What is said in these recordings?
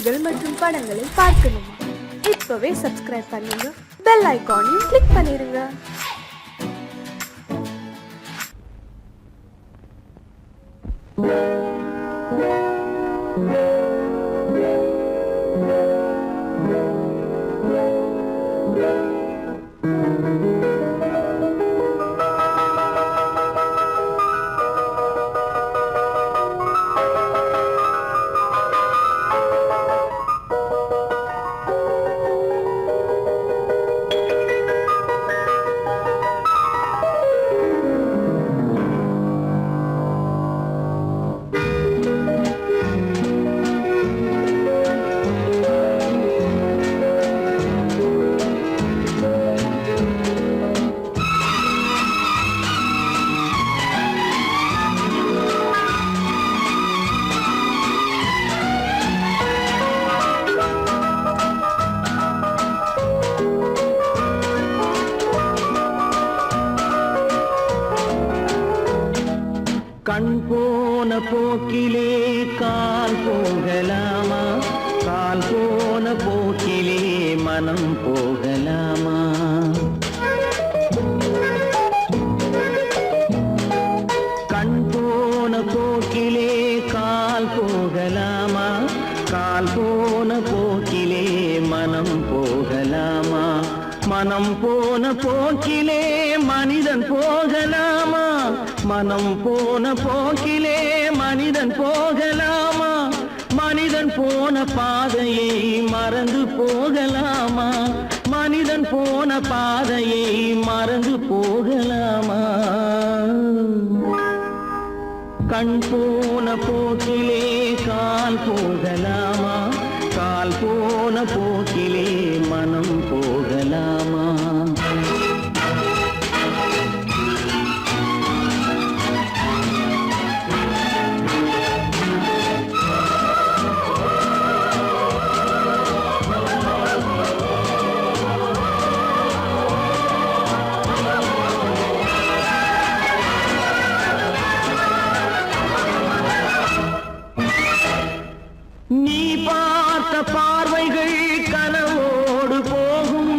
பாடல்கள் மற்றும் படங்களை பார்க்கணுமா? இப்பவே சப்ஸ்கிரைப் பண்ணுங்க, பெல் ஐகானையும் கிளிக் பண்ணிருங்க. கண் போன போக்கிலே கால் போகலாமா? கால் போன போக்கிலே மனம் போகலாமா? கண் போன போக்கிலே கால் போகலாமா? கால் போன போக்கிலே மனம் போகலாமா? மனம் போன போக்கிலே மனிதன் போகலாமா? மனம் போன போக்கிலே மனிதன் போகலாமா? மனிதன் போன பாதையை மறந்து போகலாமா? மனிதன் போன பாதையை மறந்து போகலாமா? கண் போன போக்கிலே கால் போகலாமா? கால் போன போக்கிலே மனம் போகலாமா? நீ பார்த்த பார்வைகள் கனவோடு போகும்,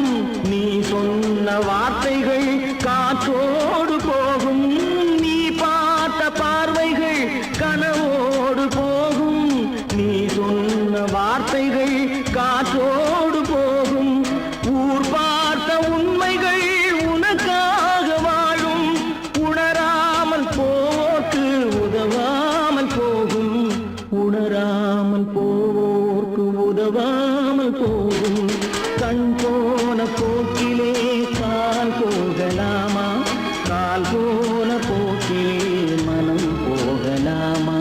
நீ சொன்ன வார்த்தைகள் காற்றோடு போகும். நீ பார்த்த பார்வைகள் கனவோடு போகும், நீ சொன்ன வார்த்தைகள் காற்றோடு போகும். ஊர் பார்த்த உண்மைகள் உனக்காக வாழும், உணராமல் போக்கு உதவாமல் போகும். உணராமல் போவோர்க்கு உதவாமல் போகும். கண் போன போக்கிலே கால் போகலாமா? கால் போன போக்கிலே மனம் போகலாமா?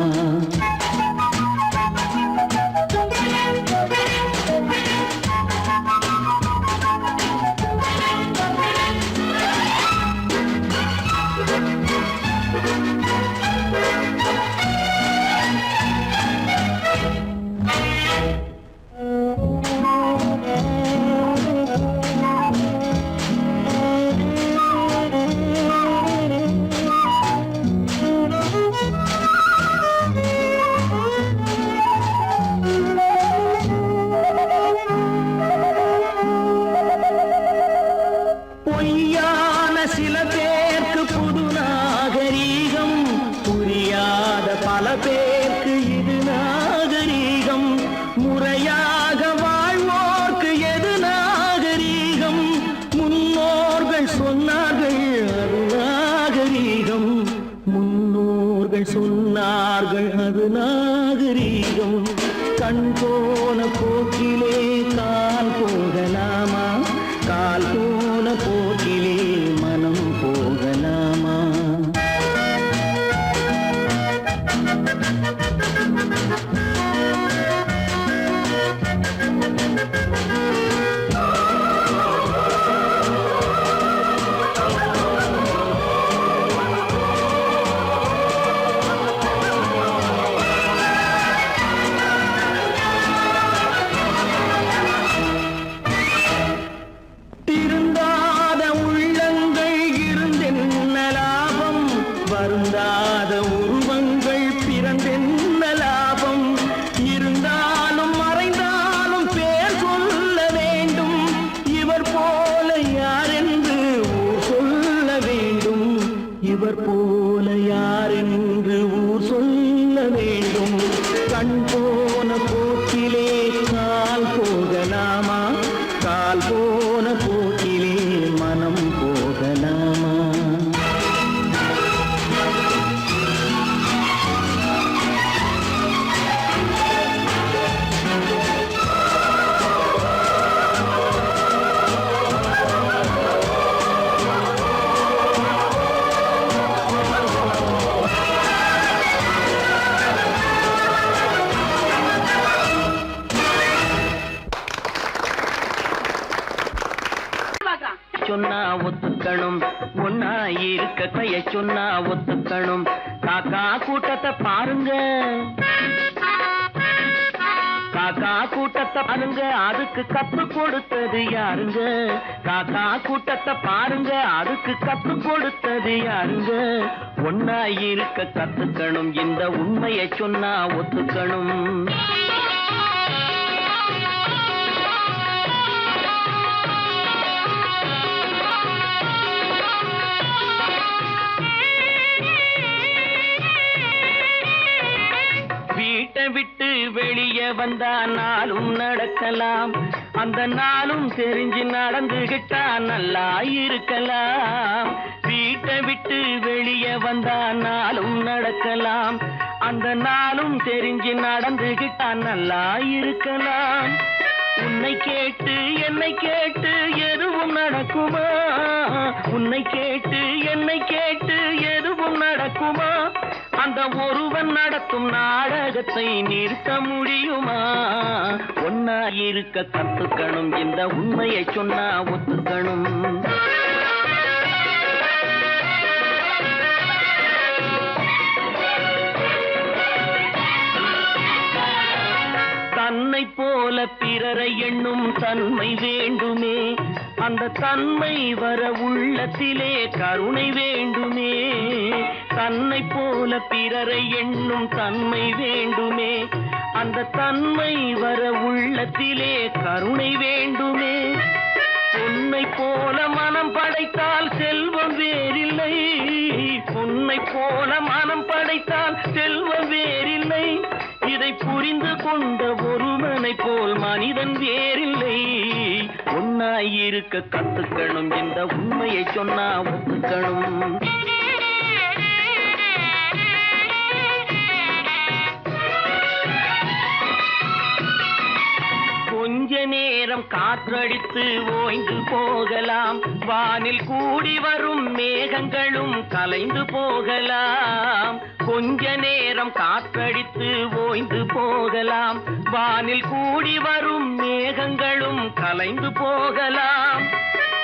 பொய்யான சில பேருக்கு புது நாகரீகம், புரியாத பல பேருக்கு இது நாகரீகம். முறையாக வாழ்வோர்க்கு எது நாகரீகம்? முன்னோர்கள் சொன்னார்கள் அது நாகரீகம். முன்னோர்கள் சொன்னார்கள் அது நாகரீகம். கண் போன போக்கிலே கால் போகலாமா? கால் போன போக்கிலே மனம் போகலாமா? திரும்ப சொன்னா ஒத்துக்கணும், ஒன்னா இருக்க கைய சொன்னா ஒத்துக்கணும். காக்கா கூட்டத்தை பாருங்க, காக்கா கூட்டத்தை பாருங்க, அதுக்கு கத்து கொடுத்தது யாருங்க? காக்கா கூட்டத்தை பாருங்க, அதுக்கு கத்து கொடுத்தது யாருங்க? ஒன்னா இருக்க கத்துக்கணும், இந்த உண்மையை சொன்னா ஒத்துக்கணும். வீட்டை விட்டு வெளியே வந்தா நாளும் நடக்கலாம், அந்த நாளும் தெரிஞ்சு நடந்துகிட்டா நல்லா இருக்கலாம். வீட்டை விட்டு வெளியே வந்தா நாளும் நடக்கலாம், அந்த நாளும் தெரிஞ்சு நடந்துகிட்டா நல்லா இருக்கலாம். உன்னை கேட்டு என்னை கேட்டு எதுவும் நடக்குமா? உன்னை கேட்டு என்னை கேட்டு எதுவும் நடக்குமா? அந்த ஒருவன் நடத்தும் நாடகத்தை நிறுத்த முடியுமா? ஒன்னா இருக்க கத்துக்கணும், இந்த உண்மையை சொன்னா ஒத்துக்கணும். தன்னை போல பிறரை எண்ணும் தன்மை வேண்டுமே, அந்த தன்மை வர உள்ளத்திலே கருணை வேண்டுமே. தன்னை போல பிறரை எண்ணும் தன்மை வேண்டுமே, அந்த தன்மை வர உள்ளத்திலே கருணை வேண்டுமே. பொன்னை போல மனம் படைத்தால் செல்வம் வேறில்லை, பொன்னை போல மனம் படைத்தால் செல்வம் வேறில்லை. இதை புரிந்து கொண்ட ஒருவனை போல் மனிதன் வேறில்லை. ஒன்னாய் இருக்க கத்துக்கணும், இந்த உண்மையை சொன்னா ஒத்துக்கணும். கொஞ்ச நேரம் காற்றடித்து ஓய்ந்து போகலாம், வானில் கூடி வரும் மேகங்களும் கலைந்து போகலாம். கொஞ்ச நேரம் காற்றடித்து ஓய்ந்து போகலாம், வானில் கூடி வரும் மேகங்களும் கலைந்து போகலாம்.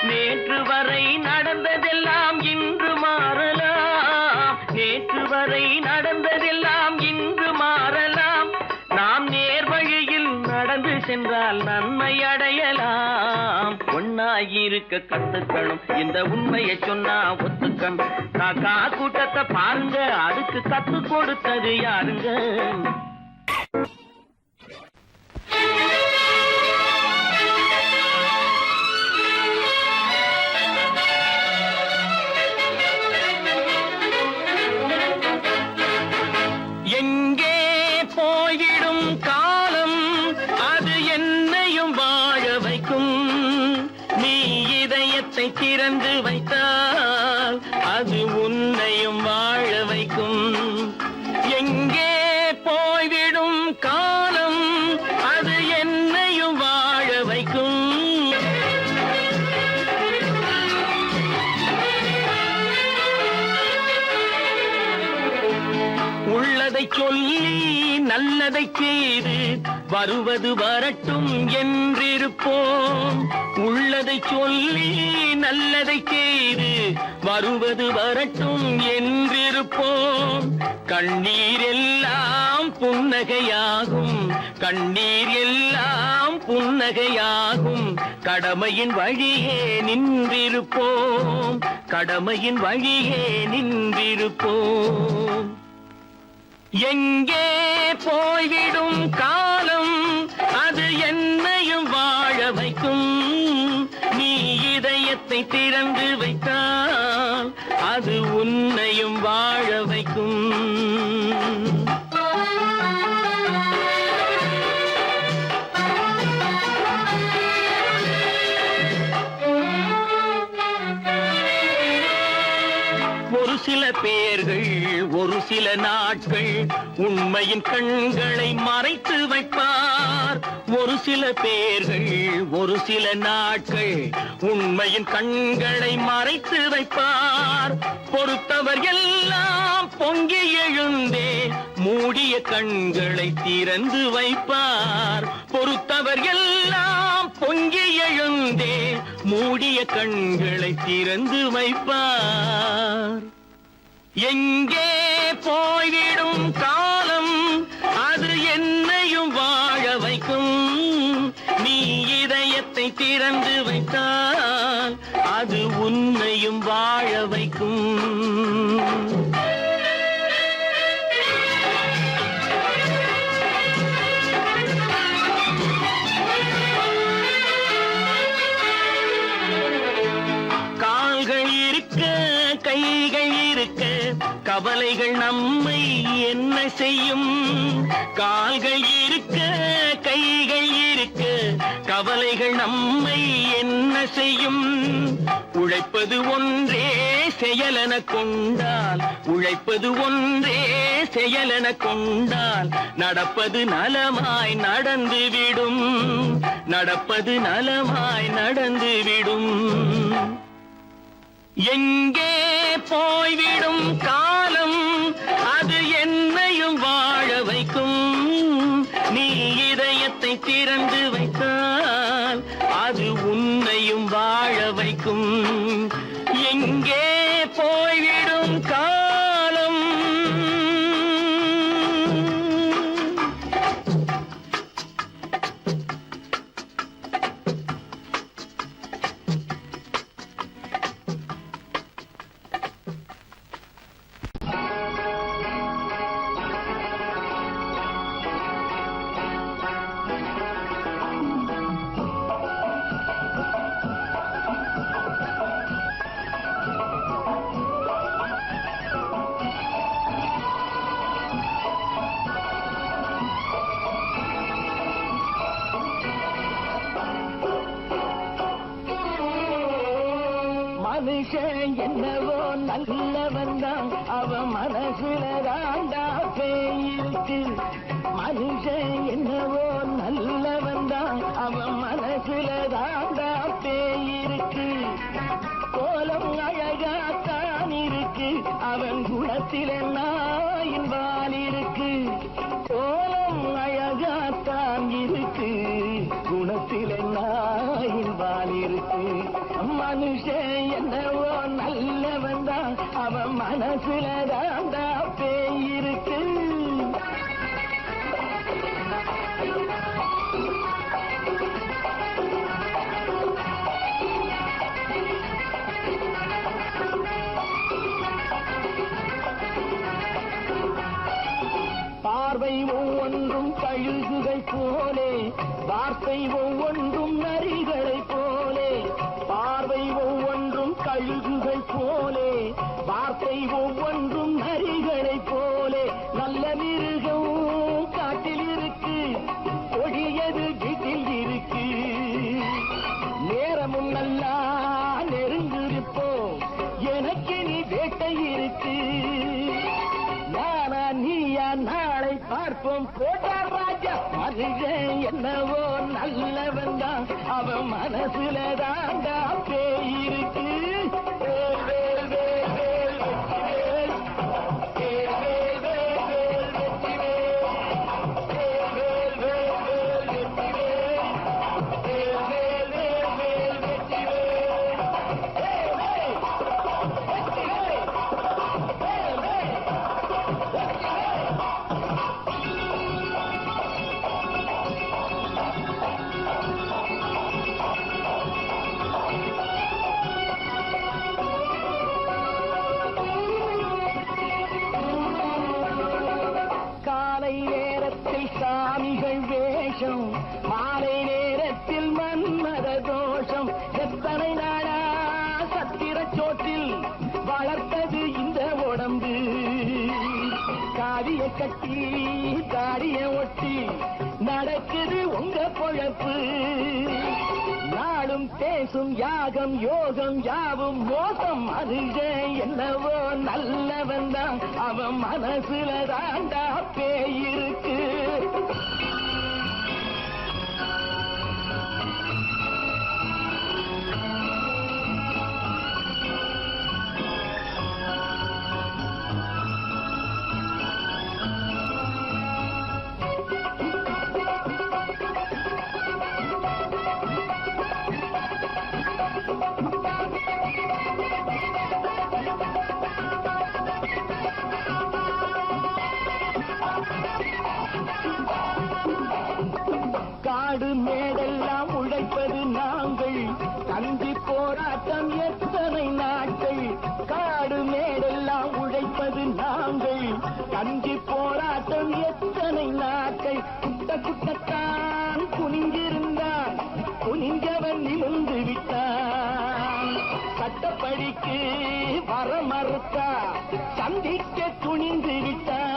நேற்று வரை நடந்ததெல்லாம் இன்று மாறலாம், நேற்று வரை நடந்ததெல்லாம் இன்று மாறலாம். நாம் நேர் வழியில் நடந்து சென்றால் நன்மை அடையலாம். ஒன்னாயிருக்க கத்துக்கணும், இந்த உண்மையை சொன்னா ஒத்துக்கணும். காக்கா கூட்டத்தை பாருங்க, அதுக்கு கத்து கொடுத்தது யாருங்க? எங்கே போயிடும் காலம், அது என்னையும் வாழ வைக்கும். நீ இதயத்தை திறந்து வைத்தால் அது உன்னையும் வாழ வைக்கும். எங்கே போய்விடும் காலம், அது என்னையும் வாழ வைக்கும். உள்ளதை சொல்லி நல்லதை செய்து வருவது வரட்டும் என்றிருப்போம். உள்ளதை சொல்லி நல்லதை செய்து வருவது வரட்டும் என்றிருப்போம். கண்ணீர் எல்லாம் புன்னகையாகும், கண்ணீர் எல்லாம் புன்னகையாகும். கடமையின் வழியே நின்றிருப்போம், கடமையின் வழியே நின்றிருப்போம். எங்கே போய்விடும் காலம், அது என்னையும் வாழ வைக்கும். நீ இதயத்தை திறந்து வைத்தால் அது உன்னையும் வாழ வைக்கும். ஒரு சில பேர்கள் ஒரு சில நாட்கள் உண்மையின் கண்களை மறைத்து வைப்பார். ஒரு சில பேர்கள் ஒரு சில நாட்கள் உண்மையின் கண்களை மறைத்து வைப்பார். பொறுத்தவர் எல்லாம் பொங்கி எழுந்தே மூடிய கண்களை திறந்து வைப்பார். பொறுத்தவர் எல்லாம் பொங்கி எழுந்தே மூடிய கண்களை திறந்து வைப்பார். எங்கே போய்விடும் காலம் அது என்னையும் வாழ வைக்கும். நீ இதயத்தை திறந்து வைத்தால் அது உன்னையும் வாழ வைக்கும். கால்கள் இருக்க கைகள் இருக்க கவலைகள் நம்மை என்ன செய்யும்? கால்கள் இருக்க கைகள் இருக்க கவலைகள் நம்மை என்ன செய்யும்? உழைப்பது ஒன்றே செயலென கொண்டால், உழைப்பது ஒன்றே செயலென கொண்டால் நடப்பது நலமாய் நடந்துவிடும், நடப்பது நலமாய் நடந்துவிடும். எங்கே போய்விடும் காலம் அது என்னையும் வாழ வைக்கும். நீ இதயத்தை திறந்து வைத்தால் அது உன்னையும் வாழ வைக்கும். எங்கே போய்விடும் காலம். மனுஷன் என்னவோ நல்லவன் தான், அவன் மனசுல தாண்டா பேயிருக்கு. மனுஷன் என்னவோ நல்லவன் தான், அவன் மனசுல தாண்டா பேயிருக்கு. கோலம் அழகாத்தான் இருக்கு, அவன் குணத்தில நாயின் வால் இருக்கு. கோலம் அழகாத்தான் இருக்கு, குணத்தில நாயின் வால் இருக்கு. மனுஷன் என்னவோ நல்லவன் தான், அவன் மனசுல தாண்டா பேயிருக்கு. பார்வை ஒவ்வொன்றும் கழுகுகள் போலே, வார்த்தை ஒவ்வொன்றும் நரிகளை போலே. பார்வை ஒவ்வொன்றும் கழுகுகள் போலே, வார்த்தை ஒவ்வொன்றும் நரிகளை போலே. நல்ல மிருகம் காட்டில் இருக்கு, கொடியது வீட்டில் இருக்கு. நேரமும் நல்லா நெருங்கிருப்போம், எனக்கு நீ வேட்டை இருக்கு. நானா நீயா நாளை பார்ப்போம் போட்டா ராஜா. மனுஷன் என்னவோ நல்லவன் தான், அவன் மனசுல தாண்டா பேயிருக்கு. சாமிகள் வேஷம், மாலை நேரத்தில் மன்மத தோஷம். எத்தனை நாளா சத்திர சோட்டில் வளர்த்தது இந்த உடம்பு. காவிய கட்டி தாடிய ஒட்டி நடக்குது உங்க பொழப்பு. நாளும் பேசும் யாகம் யோகம் யாவும் மோசம். மனுஷன் என்னவோ நல்லவன் தான், அவன் மனசுல தாண்டா பேயிருக்கு. காடு மேடெல்லாம் உழைப்பது நாங்கள், கஞ்சி போராட்டம் எத்தனை நாட்கள். காடு மேடெல்லாம் உழைப்பது நாங்கள், கஞ்சி போராட்டம் எத்தனை நாட்கள். குட்ட குட்டத்தான் குனிஞ்சிருந்தான், குனிஞ்சவன் நிமிர்ந்து விட்டான். சட்டப்படிக்கு வர மறுத்தா, சந்திக்க துணிந்து விட்டான்.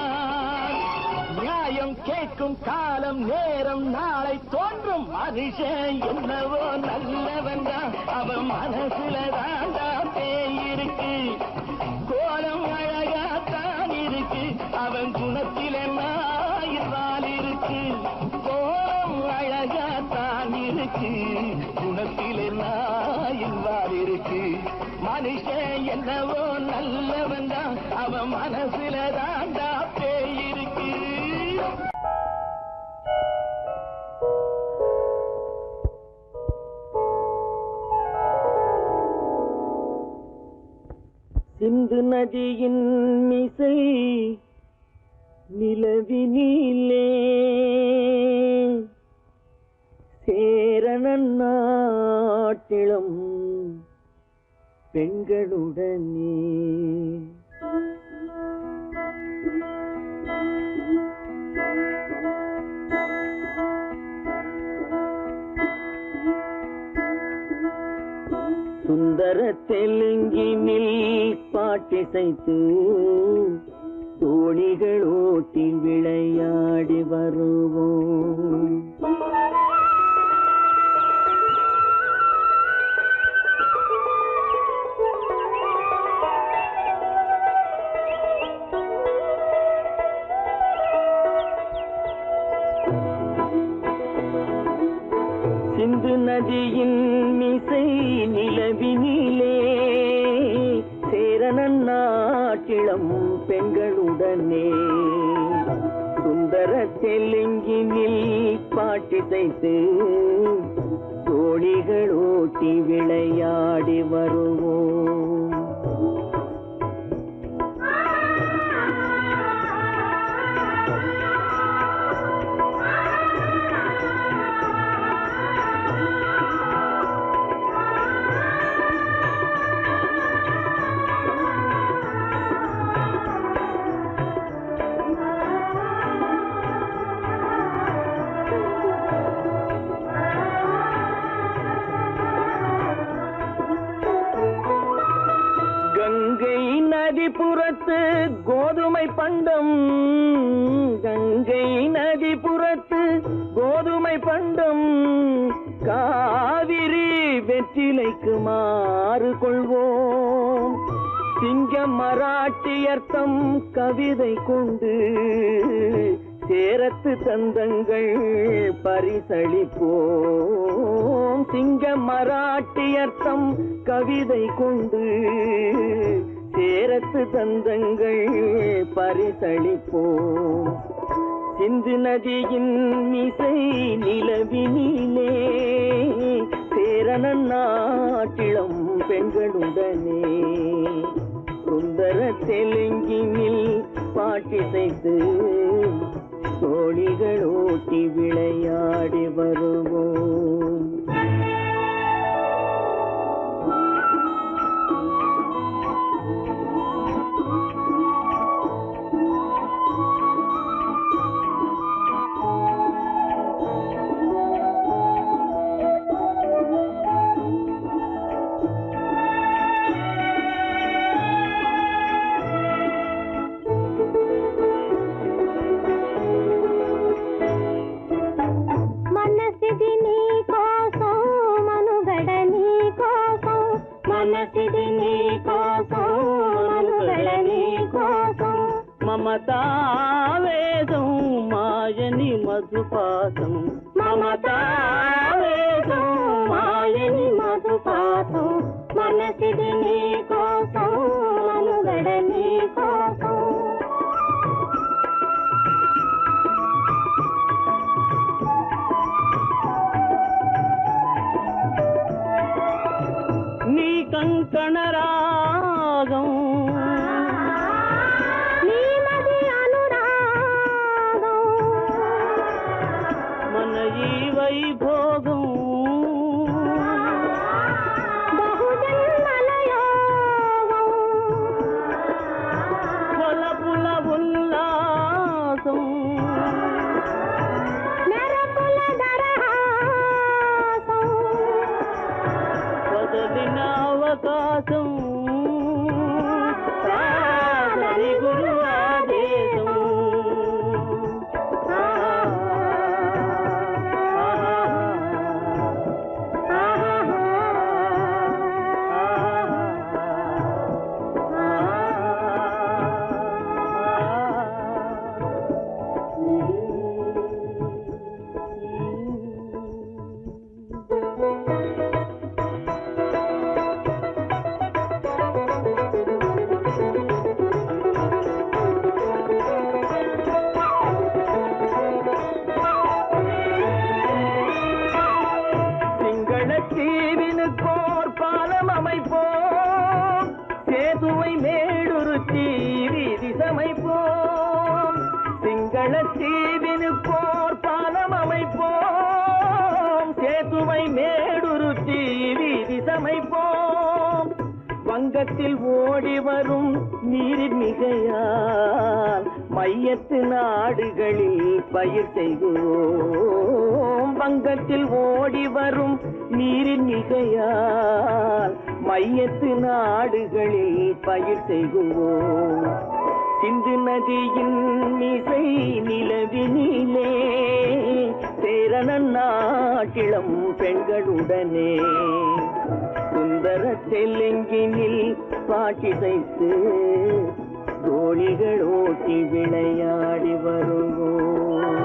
நியாயம் கேட்கும் காலம் நேரம் நாளை தோன்றும். மனுஷன் என்னவோ நல்லவன் தான், அவன் மனசுல தாண்டா பேய் இருக்கு. கோலம் அழகாத்தான் இருக்கு, அவன் குணத்தில நாயினால் இருக்கு. கோலம் அழகாத்தான் இருக்கு, குணத்தில நாயினால் இருக்கு. மனுஷன் என்னவோ நல்லவன் தான், அவன் மனசுல தாண்டா பேய் இருக்கு. சிந்து நதியின் மிசை நிலவினிலே சேரணன் நாட்டிளம் பெண்களுடனே சுந்தர தெலுங்கினில் பாட்டிசைத்து தோணிகள் ஓட்டி விளையாடி வருவோம். சிந்து நதியின் மிசை நிலவினிலே சேரணன் நாட்டிளம் பெண்களுடனே சுந்தர தெலுங்கினில் பாட்டிசைத்து தோணிகள் ஓட்டி விளையாடி வருவோம். நதிபுறத்து கோதுமை பண்டம், கங்கை நதிபுறத்து கோதுமை பண்டம், காவிரி வெற்றிலைக்கு மாறு கொள்வோம். சிங்க மராட்டியர்த்தம் கவிதை கொண்டு சேரத்து தந்தங்கள் பரிசளிப்போம். சிங்க மராட்டியர்த்தம் கவிதை கொண்டு சேரத்து தந்தங்கள் பரிசளிப்போம். சிந்து நதியின் மிசை நிலவினிலே சேரணன் நாட்டிளம் பெண்களுடனே சுந்தர தெலுங்கினில் பாட்டிசைத்து தோணிகள் ஓட்டி விளையாடி வருவோம். మమతావేదం మాయని మధుపాతం, మమతావేదం మాయని మధుపాతం, మనసిది నీ కోసం మనుగడ నీ కోసం. నీ కంకణ రాగం ఈ யோகம் బహుజన్మల యోగం కొలపుల ఉల్లాసం మెరపుల దరహాసం వదలిన అవకాశం సాదరి గురు ఆదేశం தீவினுக்கோர் பாலம் அமைப்போம் சேதுவை மேடுருத்தி வீதி சமைப்போம் சிங்கள தீவினுக்கோர் பாலம் அமைப்போம் சேதுவை மேடுருத்தி வீதி சமைப்போம் வங்கத்தில் ஓடி வரும் நீரின் மிகையால் மையத்து நாடுகளில் பயிர் செய்கிறோம் வங்கத்தில் ஓடி வரும் நீரின் மிகையால் மையத்து நாடுகளில் பயிர் செய்கிறோம் சிந்து நதியின் மிசை நிலவினிலே சேரணன் நாட்டிளம் பெண்களுடனே சுந்தர தெலுங்கினில் பாட்டிசைத்து தோழிகள் ஓட்டி விளையாடி வருவோம்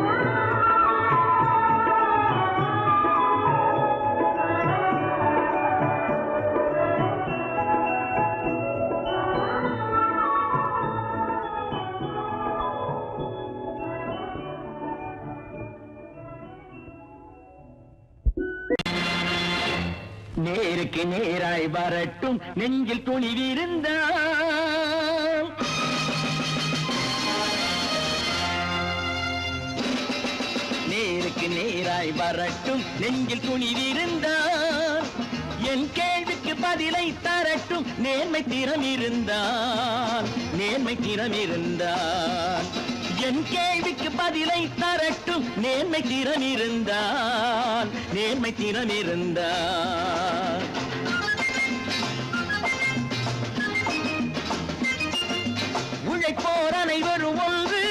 நேருக்கு நேராய் வரட்டும் நெஞ்சில் துணிவிருந்தால் நேருக்கு நேராய் வரட்டும் நெஞ்சில் துணிவிருந்தால் என் கேள்விக்கு பதிலை தரட்டும் நேர்மை திறம் இருந்தால் என் கேள்விக்கு பதிலை தரட்டும் நேர்மை திறம் இருந்தால் உழைப்போர் அனைவரும் ஒன்று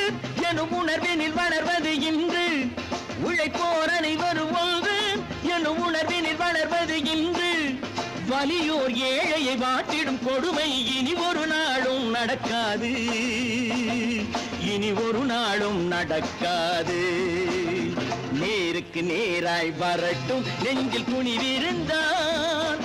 எனும் உணர்வினில் வளர்வது இன்று உழைப்போர் அனைவரும் ஒன்று எனும் உணர்வினில் வளர்வது இன்று வலியோர் ஏழையை வாட்டிடும் கொடுமை இனி ஒரு நாளும் நடக்காது நேருக்கு நேராய் வரட்டும் நெஞ்சில் துணிவிருந்தால்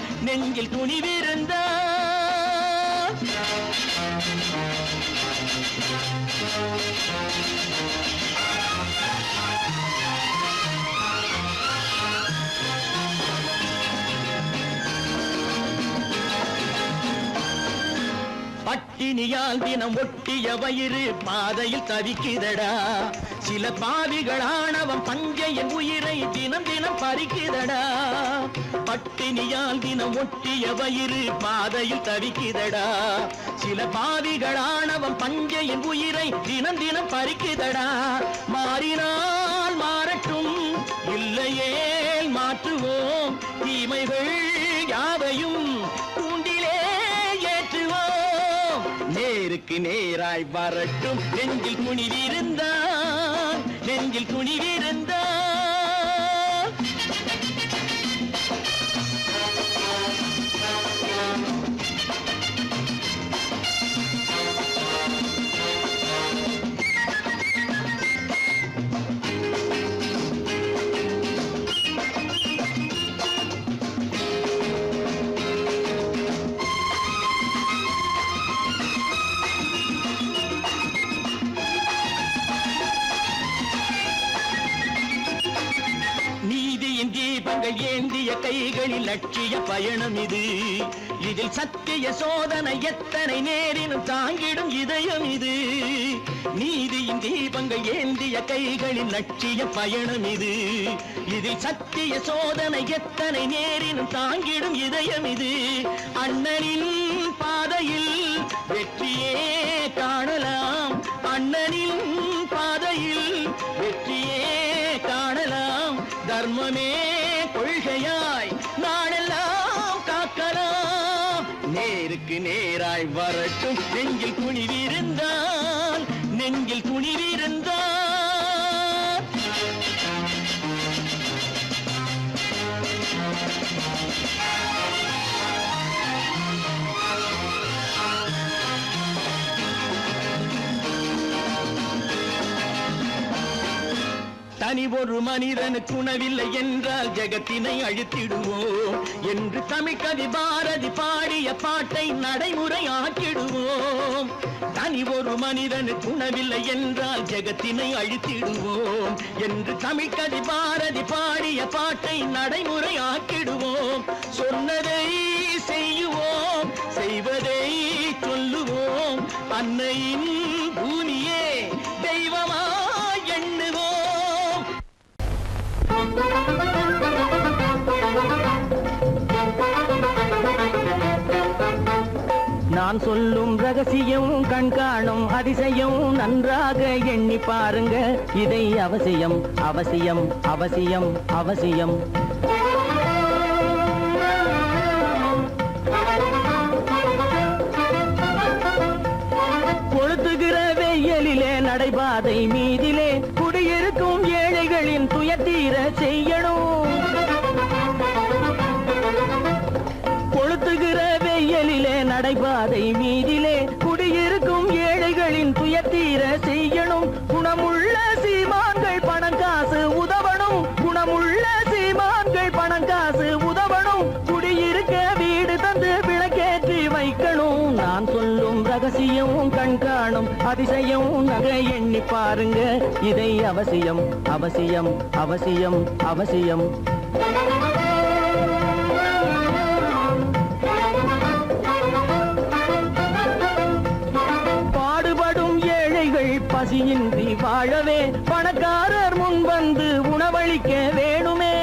பட்டினியால் தினம் ஒட்டிய வயிறு பாதையில் தவிக்குதடா சில பாவிகள் ஆணவம் பஞ்சையின் உயிரை தினம் தினம் பறிக்குதடா பட்டினியால் தினம் ஒட்டிய வயிறு பாதையில் தவிக்குதடா சில பாவிகள் ஆணவம் பஞ்சையின் உயிரை தினம் தினம் பறிக்குதடா மாறினால் மாறட்டும் இல்லையேல் மாற்றுவோம் தீமைகள் யாவையும் கூண்டிலே ஏற்றுவோம் நேருக்கு நேராய் வரட்டும் நெஞ்சில் துணிவிருந்தால் தீபங்கள் ஏந்திய கைகளில் லட்சிய பயணம் இது. இதில் சத்திய சோதனை எத்தனை நேரினும் தாங்கிடும் இதயம் இது. நீதியின் தீபங்கள் ஏந்திய கைகளில் லட்சிய பயணம் இது. இதில் சத்திய சோதனை எத்தனை நேரினும் தாங்கிடும் இதயம் இது. அண்ணனின் பாதையில் வெற்றியே காணலாம், அண்ணனின் பாதையில் வெற்றியே காணலாம். தர்மமே கொள்கையாய் நாடெல்லாம் காக்கலாம். நேருக்கு நேராய் வரட்டும் நெஞ்சில் துணிவிருந்தான், நெஞ்சில் துணிவிருந்தான். தனி ஒரு மனிதனுக்கு உணவில்லை என்றால் ஜெகத்தினை அழித்திடுவோம் என்று தமிழ்கவி பாரதி பாடிய பாட்டை நடைமுறை ஆக்கிடுவோம். தனி ஒரு மனிதனுக்கு உணவில்லை என்றால் ஜெகத்தினை அழித்திடுவோம் என்று தமிழ்கவி பாரதி பாடிய பாட்டை நடைமுறை ஆக்கிடுவோம். சொன்னதை செய்யுவோம், செய்வதை சொல்லுவோம். அன்னையின் பூமியே தெய்வமா எண்ணுவோம். நான் சொல்லும் ரகசியம் கண்காணும் அதிசயம் நன்றாக எண்ணி பாருங்க. இதை அவசியம் அவசியம் அவசியம் அவசியம். கொளுத்துகிற வெயிலிலே நடைபாதை மீதிலே குடியிருக்கும் ஏழைகளின் துயத்தீர செய்யணும். கொளுத்துகிற வெயிலிலே நடைபாதை மீதிலே குடியிருக்கும் ஏழைகளின் துயத்தீர செய்யணும். குணமுள்ள சீமான்கள் பணம் காசு உதவணும், குணமுள்ள சீமான்கள் பணம் காசு உதவணும். குடியிருக்க வீடு தந்து விளக்கேற்றி வைக்கணும். நான் சொல்லும் ரகசியம் கண்காணும் அதிசயம் நகை எண்ணி பாருங்க. இதை அவசியம் அவசியம் அவசியம் அவசியம். பசியின்றி வாழவே பணக்காரர் முன் வந்து உணவளிக்க வேணுமே.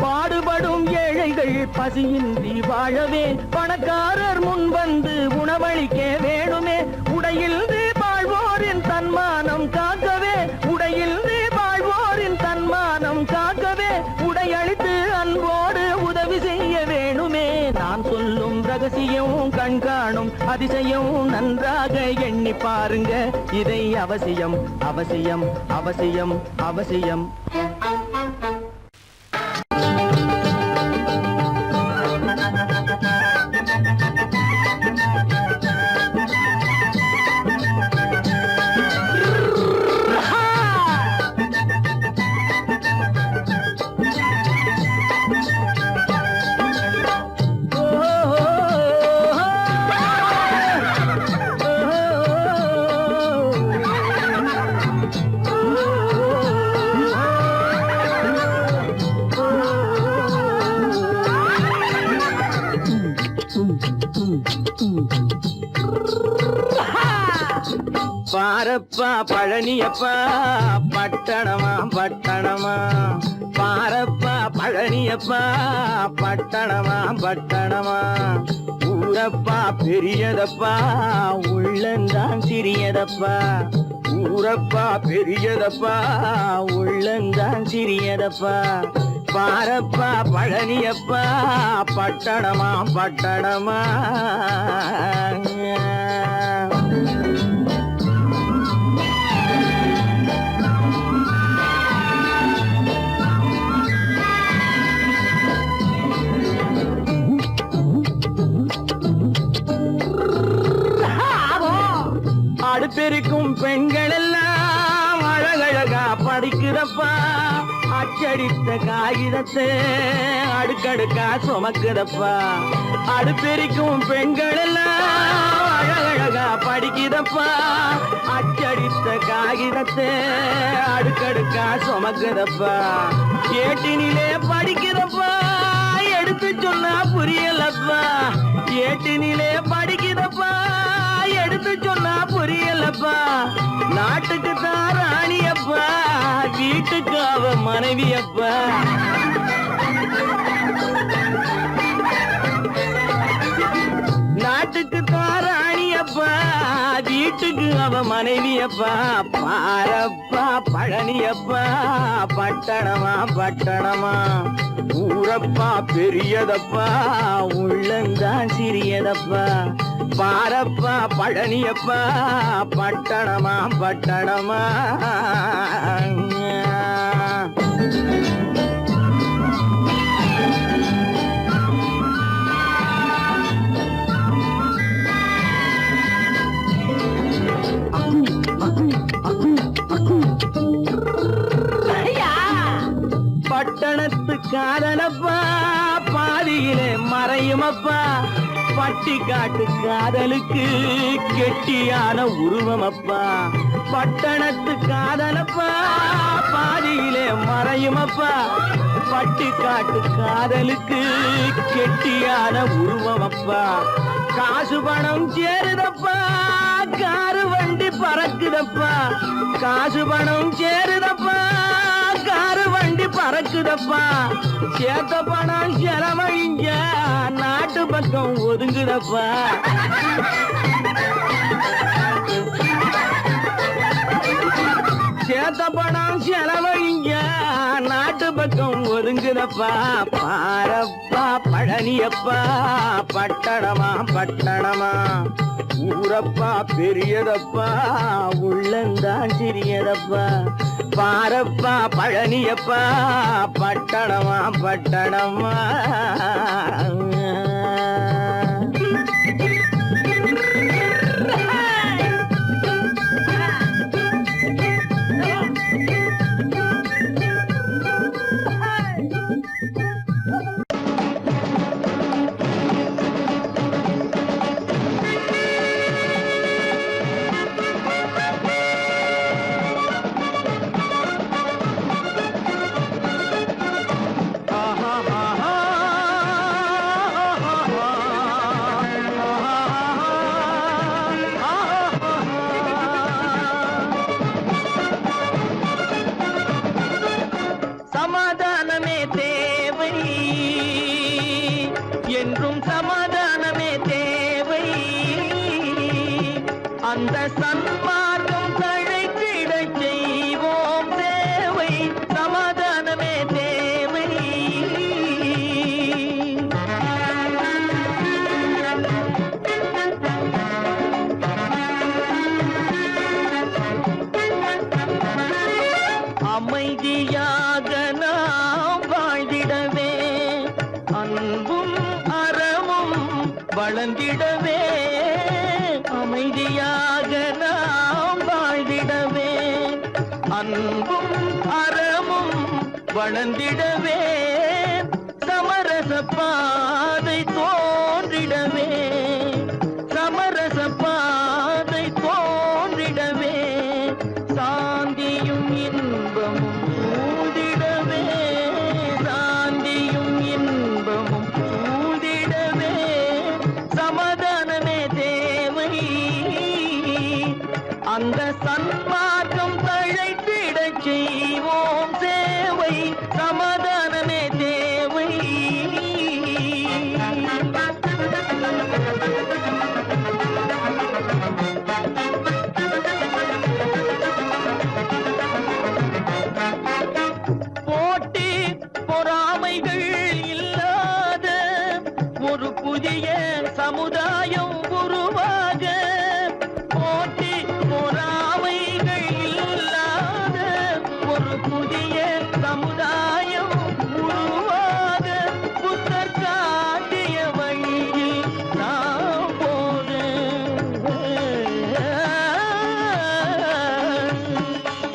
பாடுபடும் ஏழைகள் பசியின்றி வாழவே பணக்காரர் முன் வந்து உணவளிக்க வேணுமே. உடையில் வாழ்வோரின் தன்மானம் காக்கவே, உடையில் வாழ்வோரின் தன்மானம் காக்கவே உடையளித்து அன்போடு உதவி செய்ய வேணுமே. நான் சொல்லும் ரகசியம் கண்காணும் அதிசயம் நன்றாக எண்ணி பாருங்க. இதை அவசியம் அவசியம் அவசியம் அவசியம். பாரப்பா பழனியப்பா பட்டணமா பட்டணமா. பாரப்பா பழனியப்பா பட்டணமா பட்டணமா. ஊரப்பா பெரியதப்பா உள்ளந்தான் சிறியதப்பா. ஊரப்பா பெரியதப்பா உள்ளந்தான் சிறியதப்பா. பாரப்பா பழனியப்பா பட்டணமா பட்டணமா. அடுப்பெருக்கும் பெண்கள் எல்லாம் அழகழகா படிக்கிறப்பா. அச்சடித்த காகிதத்தை அடுக்கடுக்கா சுமக்குதப்பா அடுப்பெரிக்கும் பெண்கள் எல்லாம் அழகழகா படிக்குதப்பா அச்சடித்த காகிதத்தை அடுக்கடுக்கா சுமக்குதப்பா ஏட்டினிலே படிக்குதப்பா எடுத்து சொன்னா புரியலப்பா ஏட்டினிலே படிக்குதப்பா எடுத்து சொன்னா புரியலப்பா நாட்டுக்கு தான் ராணியப்பா வீட்டுக்கு அவ மனைவியப்பா நாட்டுக்கு தான் ராணியப்பா வீட்டுக்கு அவ மனைவியப்பா பாரப்பா பழனியப்பா பட்டணமா பட்டணமா ஊரப்பா பெரியதப்பா உள்ளந்தான் சிறியதப்பா பாரப்பா பழனியப்பா பட்டணமா பட்டணமா பட்டணத்து காதலப்பா பாதியிலே மறையுமப்பா பட்டி காட்டு காதலுக்கு கெட்டியான உருவமப்பா பட்டணத்து காதலப்பா பாதியிலே மறையுமப்பா பட்டி காட்டு காதலுக்கு கெட்டியான உருவமப்பா காசு பணம் சேருதப்பா காரு வண்டி பறக்குதப்பா காசு பணம் சேருதப்பா காரு வண்டி பறக்குதப்பா சேத்த பணம் செலவழிஞ்ச நாட்டு பக்கம் ஒதுங்குதப்பா சேத்த பணம் செலவழிஞ்ச நாட்டு பக்கம் ஒதுங்குதப்பா பாரப்பா பழனியப்பா பட்டணமா பட்டணமா ஊரப்பா பெரியதப்பா உள்ளந்தான் சிறியதப்பா பாரப்பா பழனியப்பா பட்டணமா பட்டணமா சமாதானமே தேவை என்றும் சமாதானமே தேவை அந்த சன்மார்க்கம் தழைத்திடச் செய்வோம் தேவை சமாதானமே தேவை அமைதியாக நாம் வாழ்ந்திடவே அன்பும் அறமும் வளர்ந்திடவே அமைதியாக நாம் வாழ்ந்திடவே அன்பும் அறமும் வளர்ந்திடவே சமரச பாதை தோன்றிடவே சமரச பாதை தோன்றிடவே சாந்தியும் இன்பமும் சூழ்ந்திடவே சாந்தியும் இன்பமும் சூழ்ந்திடவே சமாதானமே தேவை அந்த சன்மார்க்கம் தழைத்திடச் செய்வோம் சேவை சமாதானமே தேவை போட்டி பொறாமைகள் இல்லாத ஒரு புதிய சமுதாயம் உருவாக போட்டி பொறாமைகள் இல்லாத ஒரு புதிய சமுதாயம் உருவாக புத்தர் காட்டிய வழியில் நாம் போக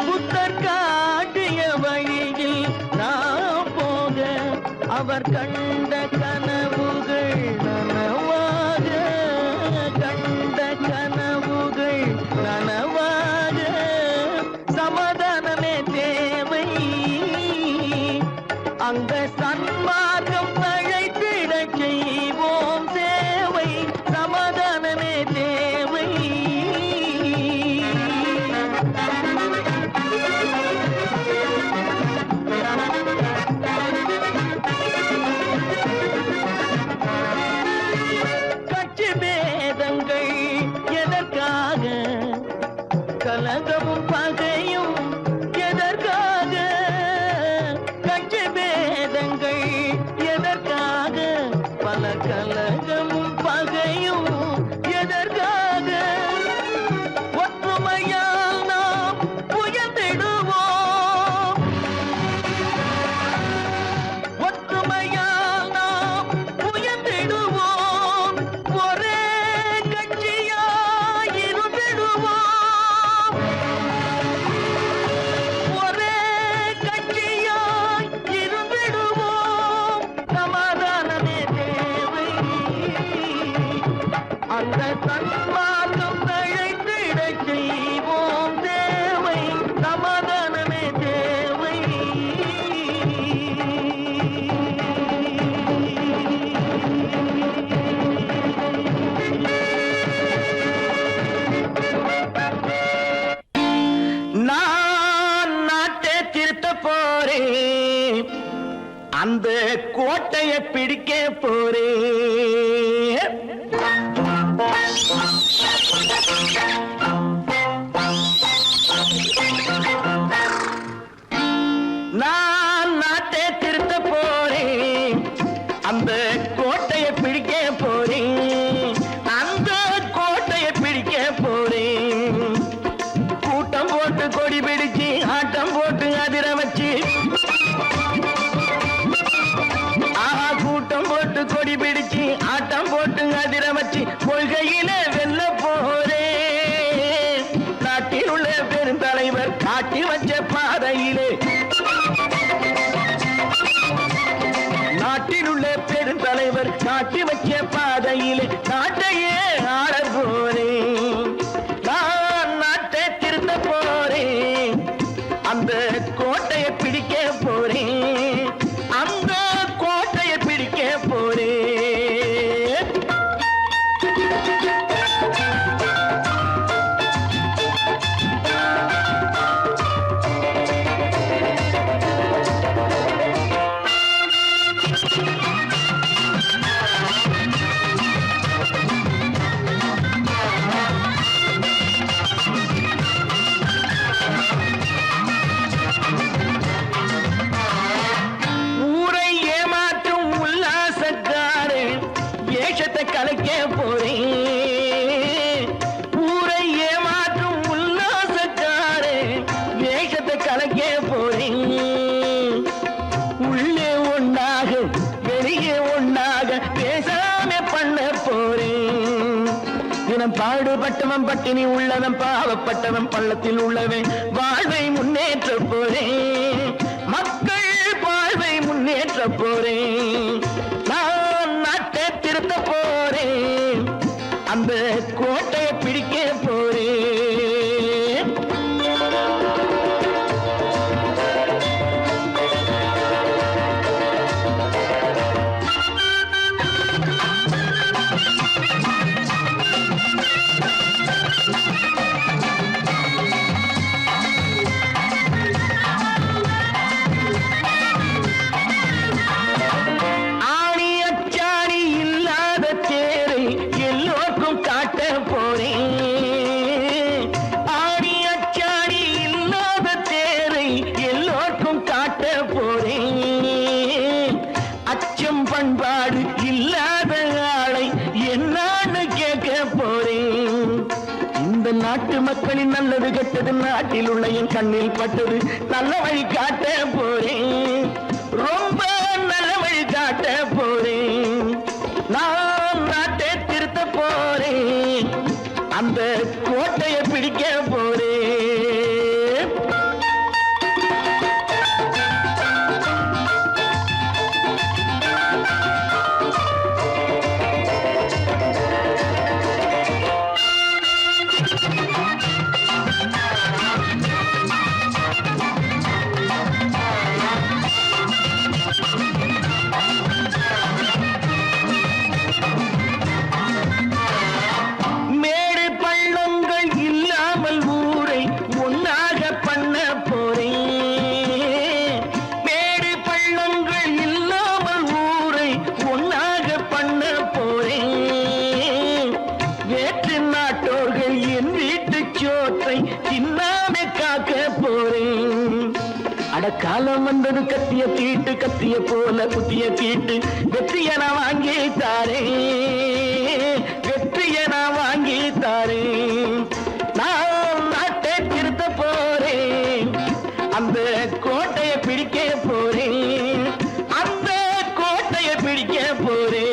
புத்தர் காட்டிய வழியில் அவர் கண்ட கனவுகள் நனவாக, கண்ட கனவுகள் நனவாக, சமாதானமே தேவை. அங்க சன்மார்க்கம் தழைத்திட செய்வோம் சேவை, சமாதானமே தேவை. கட்சி பேதங்கள் எதற்காக, கலகமும் பகையும் எதற்காக, கட்சி பேதங்கள் எதற்காக, பல கலகமும் பகையும் எதற்காக, ஒற்றுமையால் நாம் உயர்ந்திடுவோம், ஒற்றுமையால் நாம் உயர்ந்திடுவோம், ஒரே கட்சியாய் இருந்திடுவோம், ஒரே கட்சியாய் இருந்திடுவோம், சமாதானமே தேவை. அந்த சன்மார்க்கம் தழைத்திட செய்வோம் தேவை, சமாதானமே தேவை. நான் நாட்டை திருத்த போறேன், அந்த கோட்டையை பிடிக்க போறேன். நான் நாட்டை திருத்த போறேன், அந்த கோட்டையை பிடிக்க போறேன், அந்த கோட்டையை பிடிக்க போறேன். கூட்டம் போட்டு கொடி பிடிச்சு ஆட்டம் போட்டு அதிர வச்சு, ஆஹா கூட்டம் போட்டு கொடி பிடிச்சு ஆட்டம் போட்டு அதிர வச்சு, கொள்கையில வெல்ல போறேன். நாட்டில் உள்ள பெருந்தலைவர் காட்டி வச்ச பாதையிலே, நாட்டில் உள்ள பெருந்தலைவர் காட்டி வச்ச பாதையிலே நாட்டையே ஆள போறேன். நான் நாட்டை திருத்த போறேன், அந்த கோட்டையை பிடிக்க போறேன், அந்த கோட்டையை பிடிக்க போறேன். ஊரை ஏமாற்றும் உல்லாசக்காரு வேஷத்தை கலைக்க போறேன், ஊரை ஏமாற்றும் உல்லாசக்காரு வேஷத்தை கலைக்க போறேன். உள்ளே ஒண்ணாக வெளியே ஒண்ணாக பேசாம பண்ண போறேன். தினம் பாடுபட்டவன் பட்டினி உள்ளவன் பாவப்பட்டவன் பள்ளத்தில் உள்ளவன் வாழ்வை முன்னேற்ற போறேன், மக்கள் வாழ்வை முன்னேற்ற போறேன். நான் நாட்டை திருத்த போறேன், அந்த கோட்டையை பிடிக்க போறேன். ஆணி அச்சாணி இல்லாத தேரை எல்லோருக்கும் காட்ட போறேன், ஆணி அச்சாணி இல்லாத தேரை எல்லோருக்கும் காட்ட போறேன். அச்சம் பண்பாடு இல்லாத ஆளை என்னான்னு கேட்க போறேன். இந்த நாட்டு மக்களின் நல்லது கெட்டது நாட்டில் உள்ள என் கண்ணில் பட்டது, நல்ல வழி காட்ட போறேன், ரொம்ப நல்ல வழி காட்ட போறேன். நான் நாட்டை திருத்த போறேன், அந்த கோட்டையை பிடிக்க போறேன். காலம் வந்தது கத்திய தீட்டு கத்திய போல குத்திய தீட்டு வெற்றிய நான் வாங்கி தாரேன் வெற்றிய நான் வாங்கி தாரேன் நான் நாட்டை திருத்த போறேன் அந்த கோட்டையை பிடிக்க போறேன் அந்த கோட்டையை பிடிக்க போறேன்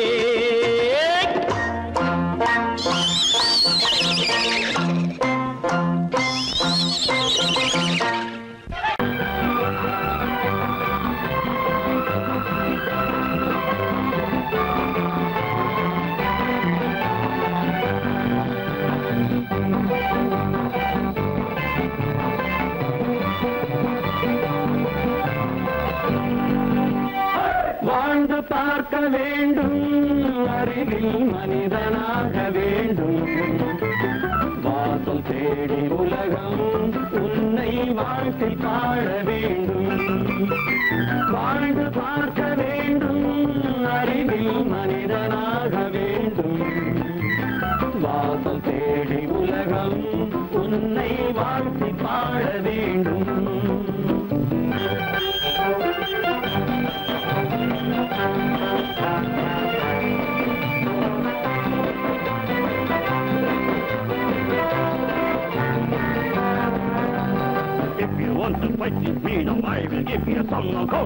வாழ்ந்து பார்க்க வேண்டும் அறிவில் மனிதனாக வேண்டும் வாசல் தேடி உலகம் உன்னை வாழ்க்கை பாட வேண்டும் வாழ்ந்து பார்க்க வேண்டும் அறிவில் மனிதனாக வேண்டும் வாசல் தேடி உலகம் உன்னை வாழ்க்கை பாட வேண்டும் If you want to fight with me, now I will give you some go.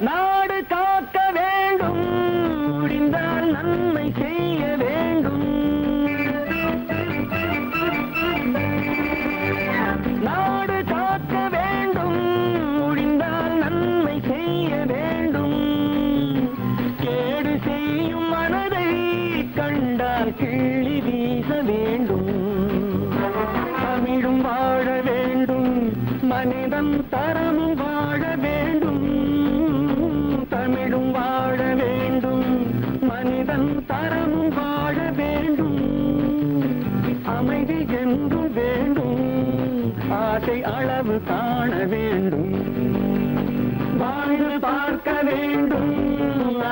நாடு காக்க வேண்டும் முடிந்தால் நன்மை செய்ய வேண்டும் நாடு காக்க வேண்டும் முடிந்தால் நன்மை செய்ய வேண்டும் கேடு செய்யும் மனதை கண்டால் கிள்ளி வீச வேண்டும் தமிழும் வாழ வேண்டும் மனிதன் தரமும் வாழ வேண்டும் தமிழும் வாழ வேண்டும் மனிதன் தரமும் வாழ வேண்டும் அமைதி என்றும் வேண்டும் ஆசை அளவு காண வேண்டும் வாழ்ந்து பார்க்க வேண்டும்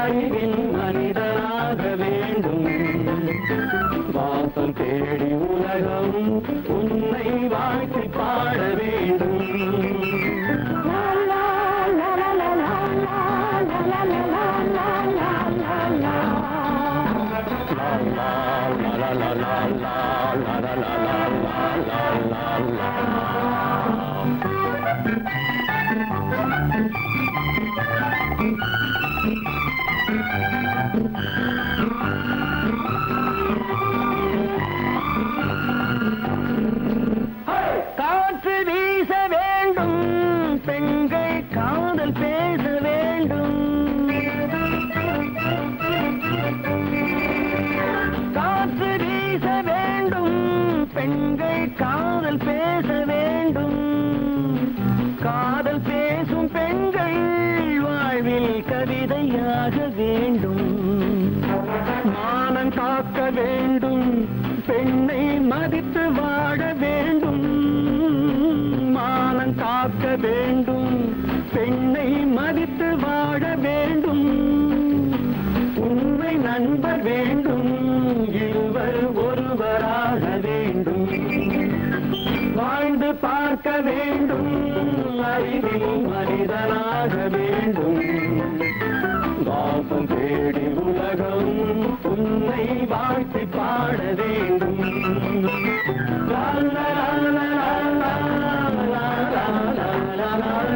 அறிவில் மனிதனாக வேண்டும் வாசல் தேடி உலகம் உன்னை வாழ்க்கை பாட வேண்டும் காற்று வீச வேண்டும் பெண்கள் காதல் பேச வேண்டும் காற்று வீச வேண்டும் பெண்கள் காதல் பேச வேண்டும் காதல் பேசும் பெண்கள் வாழ்வில் கவிதையாக வேண்டும் மானம் காக்க வேண்டும் பெண்ணை மதித்து வாழ வேண்டும் மானம் காக்க வேண்டும் பெண்ணை மதித்து வாழ வேண்டும் உண்மை நண்பர் வேண்டும் இருவர் ஒருவராக வேண்டும் வாழ்ந்து பார்க்க வேண்டும் அறிவில் மனிதனாக வேண்டும் வாசம் தேடி உலகம் உன்னை வாழ்த்தி பாட வேண்டும் லா லா லா லா லா லா லா லா லா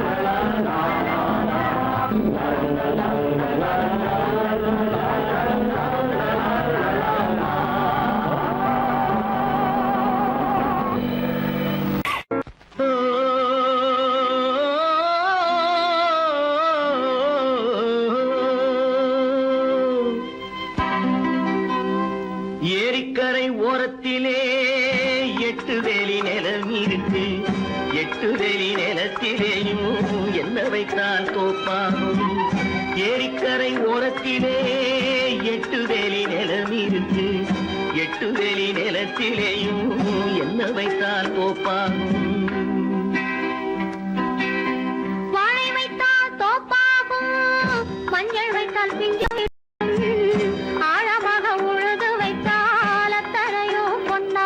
ஏரிக்கரை ஓரத்திலே 8 வேலி நிலம் இருக்கு 8 வேலி நிலத்திலேயும் என்ன வைத்தால் தோப்பாகும் ஏரிக்கரை ஓரத்திலே 8 வேலி நிலம் இருக்கு 8 வேலி நிலத்திலேயும் என்ன வைத்தால் தோப்பாகும் வாழை வைத்தால் தோப்பாகும் மஞ்சள் வைத்தால் பிஞ்சு ஆழமாக உழுது வைத்தால் அத்தனையோ பொன்னா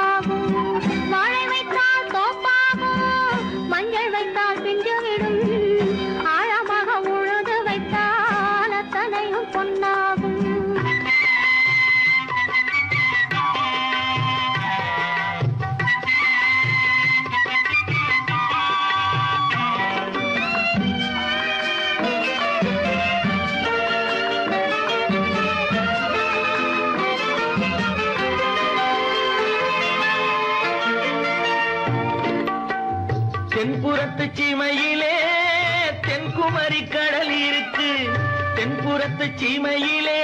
தென்புறத்து சீமையிலே தென்குமரி கடல் இருக்கு. தென்புறத்து சீமையிலே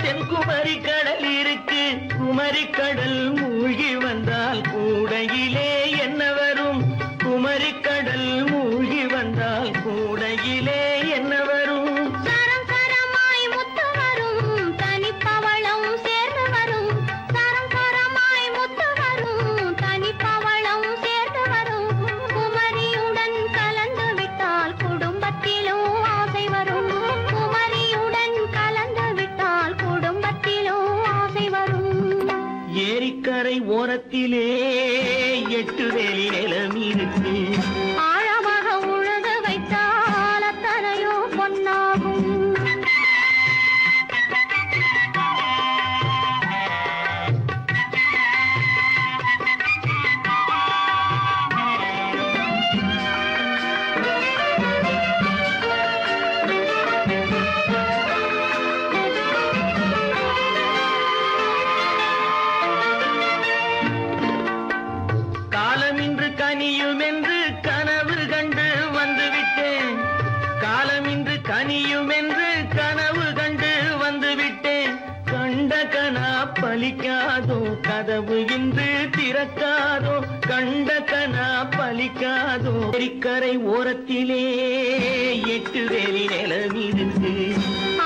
தென்குமரி கடல் இருக்கு. குமரி கடல் மூழ்கி வந்தால் கூடையிலே என்ன வரும்? குமரி கடல் மூழ்கி வந்தால் கூடையிலே என்ன வரும்? சரம் சரமாய் முத்து வரும், தனிப்பவளம் சேர்ந்து வரும். சரம் சரமாய் முத்து வரும், தனிப்பவளம் சேர்ந்து வரும். குமரியுடன் கலந்து விட்டால் குடும்பத்திலும் ஆசை வரும். குமரியுடன் கலந்து விட்டால் குடும்பத்திலும் ஆசை வரும். ஏரிக்கரை ஓரத்திலே 8 வேலி நிலம் இருக்கு. ஆழமாக உழுது வைத்தால் அத்தனையோ பொன்னாகும். காலமின்று கனியும் என்று கனவு கண்டு வந்துவிட்டேன். காலமின்று கனியும் என்று கனவு கண்டு வந்துவிட்டேன். கண்ட கனா பலிக்காதோ, கதவு இன்று திறக்காதோ. கண்ட கனா பலிக்காதோ. ஏரிக்கரை ஓரத்திலே 8 வேலி நிலம் இருக்கு.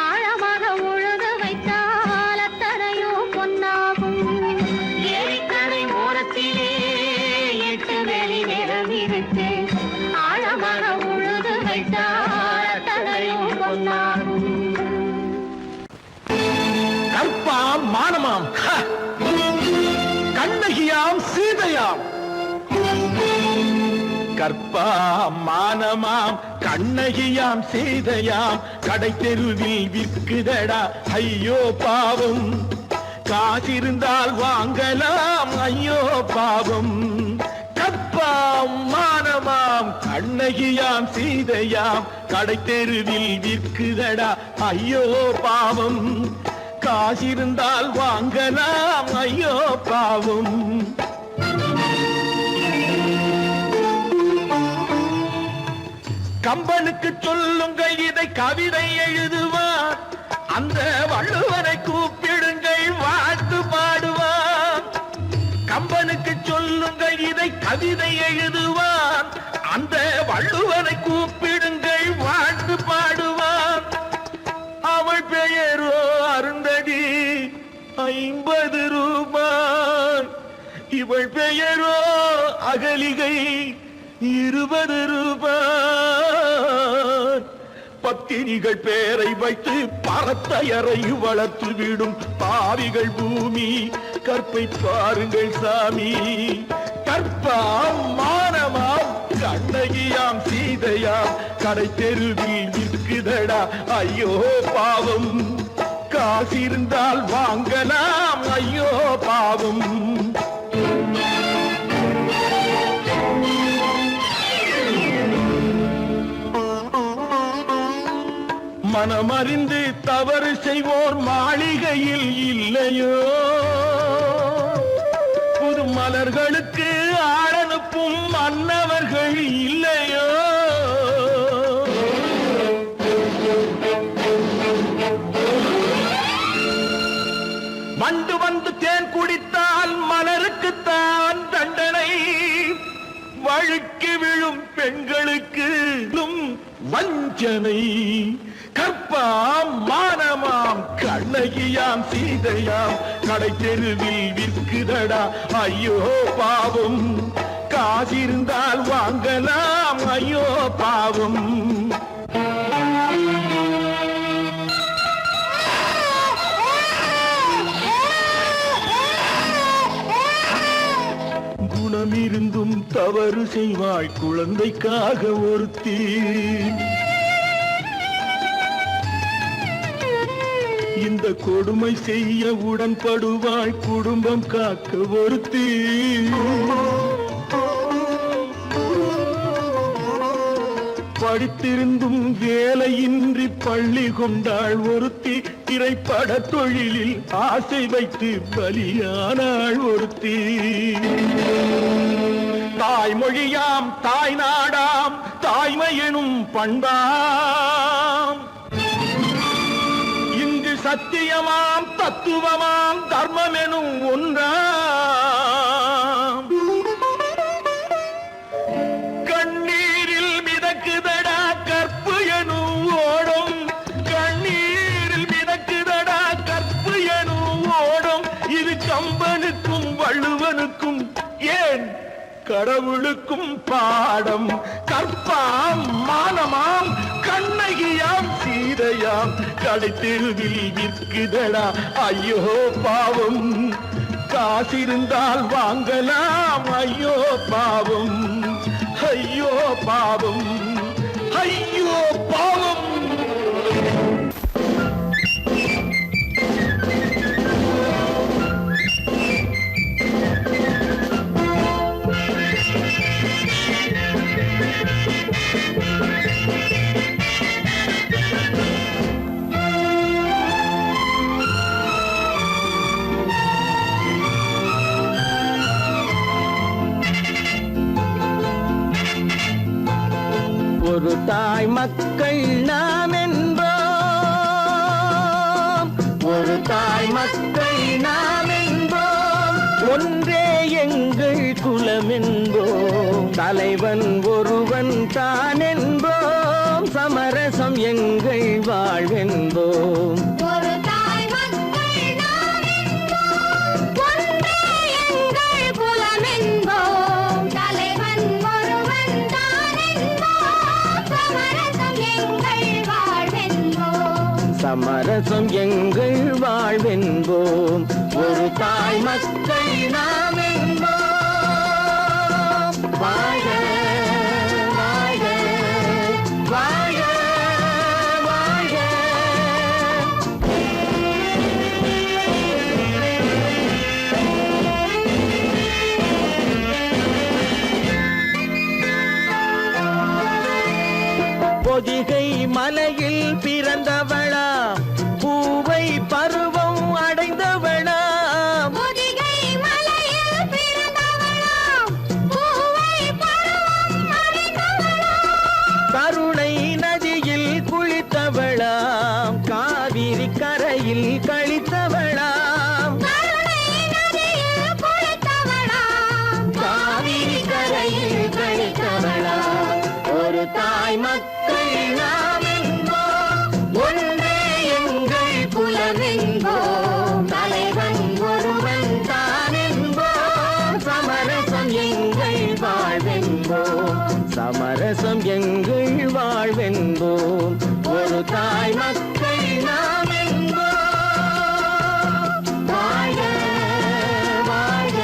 ஆழமாக உழுது வைத்தால் அத்தனையோ பொன்னாகும். ஏரிக்கரை ஓரத்திலே 8 வேலி நிலம் இருக்கு. ஆழமாக உழுது வைத்தால் அத்தனையோ பொன்னாகும். கற்பாம் மானமாம் கண்ணகியாம் சீதையாம். கற்பாம் மானமாம் கண்ணகியாம் சீதையாம் கடை தெருவில் விற்குதடா ஐயோ பாவம். காசிருந்தால் வாங்கலாம் ஐயோ பாவம். கற்பாம் மானமாம் கண்ணகியாம் சீதையாம் கடை தெருவில் விற்குதடா ஐயோ பாவம். காசிருந்தால் வாங்கலாம் ஐயோ பாவம். கம்பனுக்கு சொல்லுங்கள் இதை கவிதை எழுதுவார். அந்த வள்ளுவனை கூப்பிடுங்கள் வாழ்த்து பாடுவார். கம்பனுக்கு சொல்லுங்கள் இதை கவிதை எழுதுவார். அந்த வள்ளுவனை கூப்பிடுங்கள் வாழ்த்து பாடுவார். அவள் பெயரோ அருந்ததி 50 ரூபாய். இவள் பெயரோ அகலிகை 20 ரூபாய். பத்தினிகள் பேரை வைத்து பரத்தையரை வளர்த்து விடும் பாவிகள் பூமி. கற்பை பாருங்கள் சாமி. கற்பாம் மானமாம் கண்ணகியாம் சீதையாம் கடை தெருவில் விற்குதடா ஐயோ பாவம். காசிருந்தால் வாங்கலாம் ஐயோ பாவம். மனமறிந்து தவறு செய்வோர் மாளிகையில் இல்லையோ. புது மலர்களுக்கு ஆளனுப்பும் மன்னவர்கள் இல்லையோ. வண்டு வந்து தேன் குடித்தால் மலருக்குத்தான் தண்டனை. வழுக்கி விழும் பெண்களுக்கு வஞ்சனை. கற்பாம் மானமாம் கண்ணகியாம் சீதையாம் கடை தெருவில் விற்குதடா ஐயோ பாவம். காசிருந்தால் வாங்கலாம் ஐயோ பாவம். குணமிருந்தும் தவறு செய்வாய் குழந்தைக்காக ஒருத்தி. இந்த கொடுமை செய்ய உடன்படுவாய் குடும்பம் காக்க ஒருத்தி. படித்திருந்தும் வேலையின்றி பள்ளி கொண்டாள் ஒருத்தி. திரைப்பட தொழிலில் ஆசை வைத்து பலியானாள் ஒருத்தி. தாய்மொழியாம் தாய் நாடாம் தாய்மை எனும் பண்பாம். இங்கு சத்தியமாம் தத்துவமாம் தர்மம் எனும் ஒன்றாம். கண்ணீரில் மிதக்குதடா கற்பு எனும் ஓடும், கண்ணீரில் மிதக்குதடா கற்பு எனும் ஓடும். இது கம்பனுக்கும் வள்ளுவனுக்கும் ஏன் கடவுளுக்கும் பாடம். கற்பாம் மானமாம் கண்ணகியாம் சீதையாம் கடைத்தெருவில் விற்குதடா ஐயோ பாவம். காசிருந்தால் வாங்கலாம் ஐயோ பாவம், ஐயோ பாவம், ஐயோ பாவம். ஒரு தாய் மக்கள் நாம் என்போம், ஒரு தாய் மக்கள் நாம் என்போம். ஒன்றே எங்கள் குலம் என்போம், தலைவன் ஒருவன் தான் என்போம். சமரசம் எங்கள் வாழ்வென்போம். ஒரு தாய் மக்கள் நாம் என்போம், ஒன்றே எங்கள் குலம் என்போம், தலைவன் ஒருவன் தான் என்போம். சமரசம் எங்கள் வாழ்வென்போம். சமரசம் எங்கள் வாழ்வென்போம். ஒரு தாய் மக்கள் நாம் என்போம். வாழ வாழ வாழ வாழ. பொதிகை மலையில் பிறந்தவளா, பூவை பருவம் அடைந்தவளா. பொதிகை மலையில் பிறந்தவளாம், பூவை பருவம் அடைந்தவளாம். கருணை நதியில் குளித்தவளாம், காவிரி கரையில் கழித்தவளாம். கருணை நதியில் குளித்தவளாம், காவிரி கரையில் கழித்தவளாம். ஒரு தாய் மக்கள் நாம் என்போம், ஒன்றே எங்கள் குலம் என்போம். தலைவன் ஒருவன் தான் என்போம். சமரசம் எங்கள் வாழ்வென்போம், சமரசம் எங்கள் வாழ்வென்போம். ஒரு தாய் மக்கள் நாம் என்போம். வாழ வாழ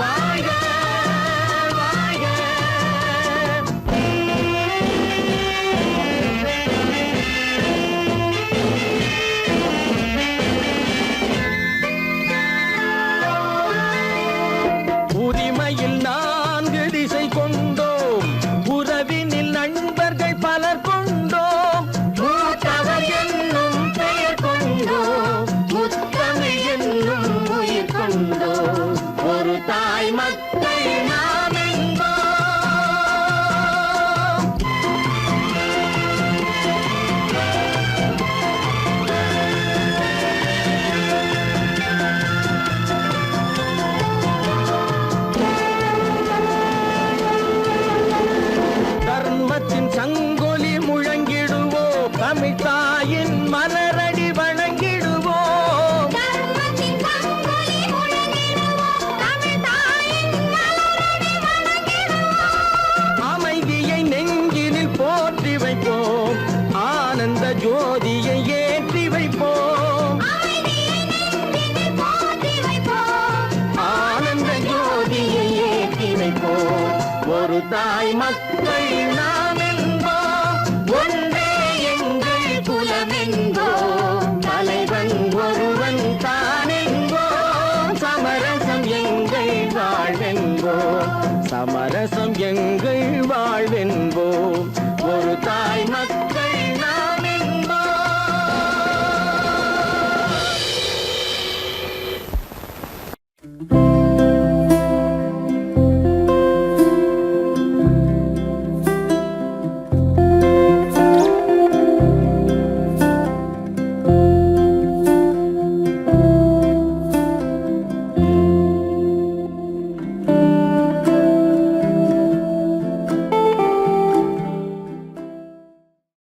வாழ வாழ. உரிமையில் 4 திசை கொண்டோம், உறவினில் நண்பர்கள் பலர் கொண்டோம். மூத்தவர் என்னும் பெயர் கொண்டோம், முத்தமிழ் என்னும் உயிர் கொண்டோம். ஒரு தாய் மக்கள் நாம் என்போம். தர்மத்தின் சங்கொலி முழங்கிடுவோம், தமிழ் தாயின் மலரடி வணங்கிடுவோம். தர்மத்தின் சங்கொலி முழங்கிடுவோம், தமிழ் தாயின் மலரடி வணங்கிடுவோம். அமைதியை நெஞ்சினில் போற்றி வைப்போம், ஆனந்த ஜோதியை ஏற்றி வைப்போம். அமைதியை நெஞ்சினில் போற்றி வைப்போம், ஆனந்த ஜோதியை ஏற்றி வைப்போம். ஒரு தாய் மக்கள் நாம் என்போம், ஒன்றே எங்கள் குலம் என்போம். தலைவன் ஒருவன் தான் என்போம். சமரசம் எங்கள் வாழ்வென்போம், சமரசம் எங்கள் வாழ்வென்போம்.